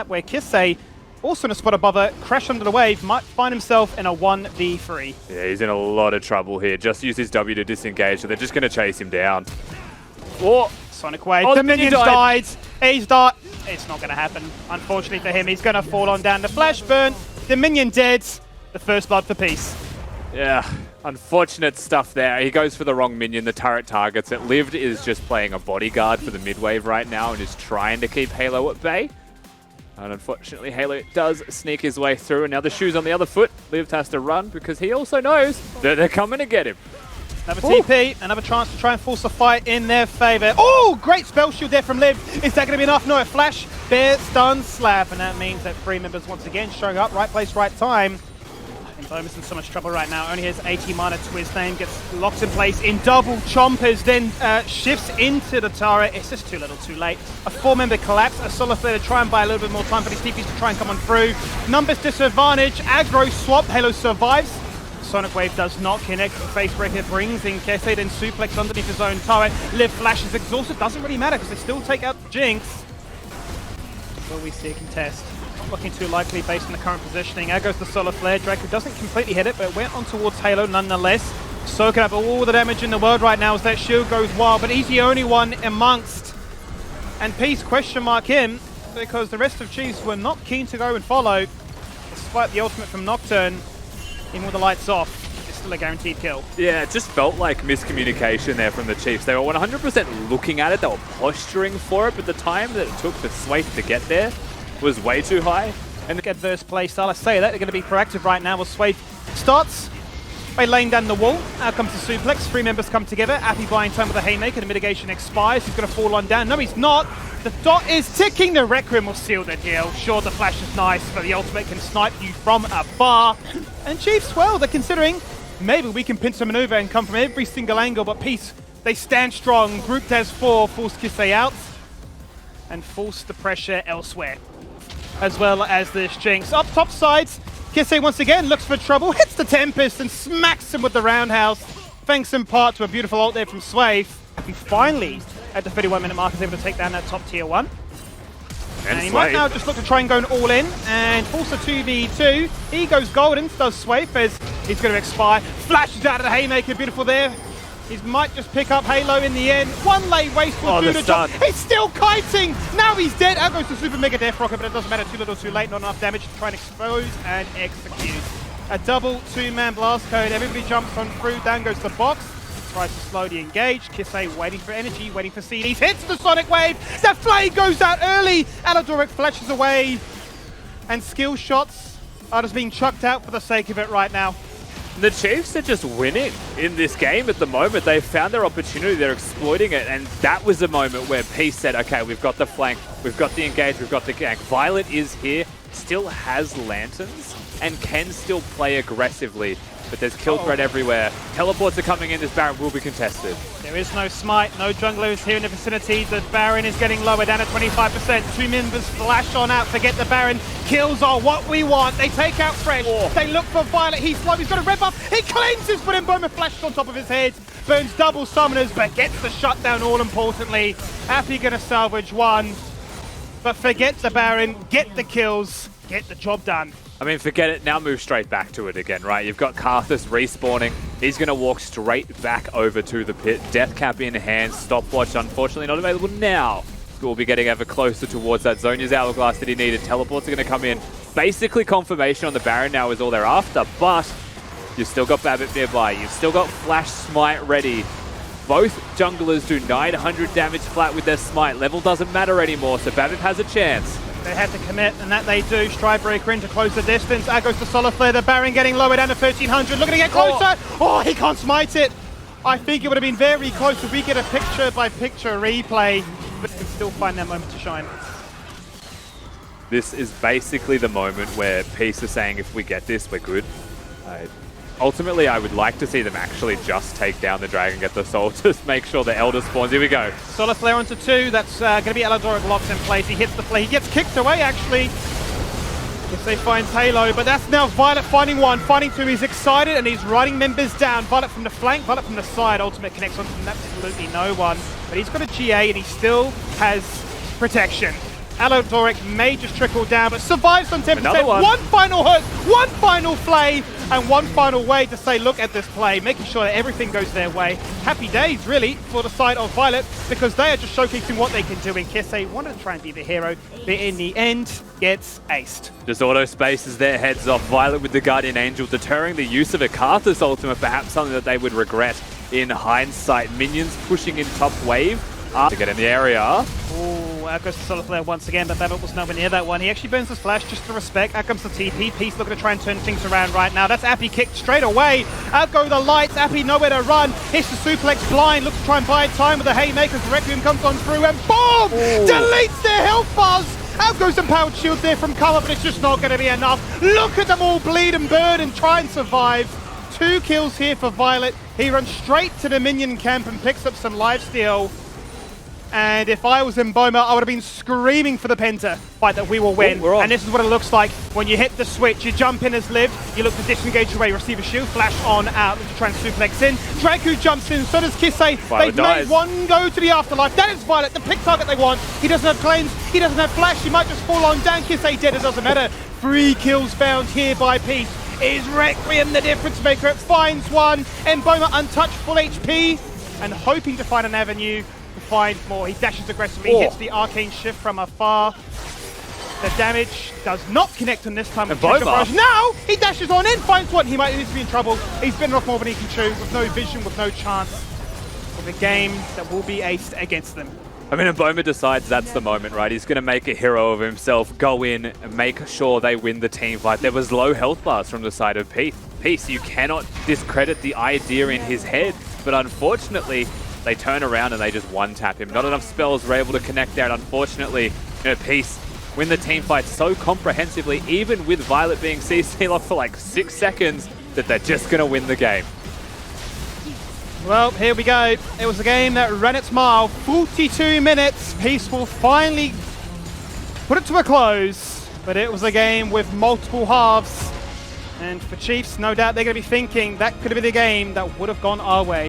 Where Kisei, also in a spot above her, crash under the wave, might find himself in a 1v3. Yeah, he's in a lot of trouble here. Just use his W to disengage, so they're just going to chase him down. Oh, Sonic Wave. The minions died. He's died. It's not going to happen. Unfortunately for him, he's going to fall on down to Flash Burn. The minion dead. The first blood for peace. Yeah, unfortunate stuff there. He goes for the wrong minion. The turret targets it. Lived is just playing a bodyguard for the mid wave right now and is trying to keep Halo at bay. And unfortunately, Halo does sneak his way through, and now the shoe's on the other foot. Lived has to run because he also knows that they're coming to get him. Another TP, another chance to try and force a fight in their favor. Oh, great spell shield there from Liv. Is that going to be enough? No, a flash, bear, stun, slap, and that means that 3 members once again showing up, right place, right time. MBOMA's in so much trouble right now. Only has 80 mana to his name, gets locked in place in double chompers, then shifts into the turret. It's just too little too late. A 4-member collapse, a solo player to try and buy a little bit more time for these TPs to try and come on through. Numbers disadvantage, aggro swap, Halo survives. Sonic Wave does not connect. The face breaker brings in Kesei, then suplex underneath his own turret. Liv flashes exhausted, doesn't really matter because they still take out Jinx. Will we see a contest? Not looking too likely based on the current positioning. Out goes the Solar Flare. Draco doesn't completely hit it, but it went on towards Halo nonetheless. Soaking up all the damage in the world right now as that shield goes wild, but he's the only one amongst. And Peace question mark him because the rest of Chiefs were not keen to go and follow, despite the ultimate from Nocturne. Even with the lights off, it's still a guaranteed kill. Yeah, it just felt like miscommunication there from the Chiefs. They were 100% looking at it, they were posturing for it, but the time that it took for Swaith to get there was way too high. And the adverse play style, I say that, they're going to be proactive right now. Well, Swaith starts by laying down the wall. Out comes the suplex, 3 members come together. Appy buying time with a haymaker, the mitigation expires. He's going to fall on down. No, he's not. The dot is ticking. The Requiem will seal the deal. Sure, the flash is nice, but the ultimate can snipe you from afar. And Chiefs, well, they're considering maybe we can pincer maneuver and come from every single angle, but Peace, they stand strong. Grouped as 4, force Kisei out and force the pressure elsewhere. As well as this Jinx. Up top sides, Kisei once again looks for trouble, hits the Tempest and smacks him with the roundhouse. Thanks in part to a beautiful ult there from Swaith. He finally, at the 31-minute mark, is able to take down that top tier 1. And he might now just look to try and go all in and force a 2v2. He goes golden, does Swaith as he's going to expire. Flashes out of the haymaker, beautiful there. He might just pick up Halo in the end. One lane waste will do the job. He's still kiting! Now he's dead! Out goes the Super Mega Death Rocket, but it doesn't matter. Too little too late. Not enough damage to try and expose and execute. A double 2-man blast code. Everybody jumps on through. Down goes the box. Tries to slowly engage. Kisei waiting for energy, waiting for CDs. Hits the Sonic Wave! The flame goes out early! Aladoric flashes away. And skill shots are just being chucked out for the sake of it right now. The Chiefs are just winning in this game at the moment. They've found their opportunity, they're exploiting it, and that was the moment where Peace said, okay, we've got the flank, we've got the engage, we've got the gank. Violet is here, still has lanterns, and can still play aggressively, but there's kill threat everywhere. Teleports are coming in, this Baron will be contested. There is no smite, no jungler is here in the vicinity. The Baron is getting lower, down at 25%. 2 members flash on out to get the Baron. Kills are what we want. They take out Fresh. They look for Violet. He's slow. He's got a red buff. He cleanses, but MBOMA flashes on top of his head. Burns double summoners, but gets the shutdown all importantly. Appy gonna salvage 1, but forget the Baron. Get the kills. Get the job done. I mean, forget it. Now move straight back to it again, right? You've got Karthus respawning. He's going to walk straight back over to the pit. Death cap in hand. Stopwatch, unfortunately, not available now. We'll be getting ever closer towards that Zhonya's Hourglass that he needed. Teleports are going to come in. Basically, confirmation on the Baron now is all they're after, but you've still got Babbitt nearby. You've still got Flash Smite ready. Both junglers do 900 damage flat with their Smite. Level doesn't matter anymore, so Babbitt has a chance. They had to commit, and that they do. Stridebreaker in to close the distance. Out goes the Solar Flare. The Baron getting lower down to 1300. Looking to get closer. Oh, he can't smite it. I think it would have been very close if we get a picture-by-picture replay, but can still find that moment to shine. This is basically the moment where Peace is saying, if we get this, we're good. Ultimately, I would like to see them actually just take down the dragon, get the soul, just make sure the Elder spawns. Here we go. Solar Flare onto 2. That's going to be Aladoric locked in place. He hits the flare. He gets kicked away, actually. If they find Halo, but that's now Violet finding 1, finding 2. He's excited, and he's riding members down. Violet from the flank, Violet from the side. Ultimate connects on from absolutely no one. But he's got a GA, and he still has protection. Alodoric may just trickle down, but survives on 10%. Another one. One final hook, one final flay, and one final way to say, look at this play, making sure that everything goes their way. Happy days, really, for the side of Violet, because they are just showcasing what they can do in Kisei. Wanted to try and be the hero, but in the end, gets aced. Just auto spaces their heads off. Violet with the Guardian Angel, deterring the use of a Karthus ultimate, perhaps something that they would regret in hindsight. Minions pushing in top wave to get in the area. Ooh, out goes the solo player once again, but Babbitt was nowhere near that one. He actually burns his flash just to respect. Out comes the TP. Peace looking to try and turn things around right now. That's Appy kicked straight away. Out go the lights. Appy nowhere to run. Hits the suplex blind. Looks to try and buy time with the haymakers. The Requiem comes on through and boom! Ooh. Deletes their health bars. Out goes some powered shield there from Kama, but it's just not going to be enough. Look at them all bleed and burn and try and survive. 2 kills here for Violet. He runs straight to the minion camp and picks up some lifesteal. And if I was MBOMA, I would have been screaming for the Penta fight that we will win. Oh, and this is what it looks like when you hit the switch. You jump in as Liv, you look to disengage away, receive a shield, flash on out, look to try and suplex in. Draku jumps in, so does Kisei. They've made one go to the afterlife. That is Violet, the pick target they want. He doesn't have claims, he doesn't have flash, he might just fall on down. Kisei dead, it doesn't matter. 3 kills found here by Peace. Is Requiem the difference maker? It finds one. MBOMA untouched, full HP, and hoping to find an avenue to find more. He dashes aggressively, hits the arcane shift from afar. The damage does not connect on this time. Now he dashes on in, finds one. He might need to be in trouble. He's bitten off more than he can chew, with no vision, with no chance, with a game that will be aced against them. I mean, MBOMA decides that's the moment, right? He's going to make a hero of himself, go in and make sure they win the team fight. There was low health bars from the side of Peace. You cannot discredit the idea in his head, but unfortunately, they turn around and they just one-tap him. Not enough spells were able to connect out. Unfortunately, Peace win the team fight so comprehensively, even with Violet being CC locked for like 6 seconds, that they're just going to win the game. Well, here we go. It was a game that ran its mile. 42 minutes. Peace will finally put it to a close. But it was a game with multiple halves. And for Chiefs, no doubt they're going to be thinking that could have been a game that would have gone our way.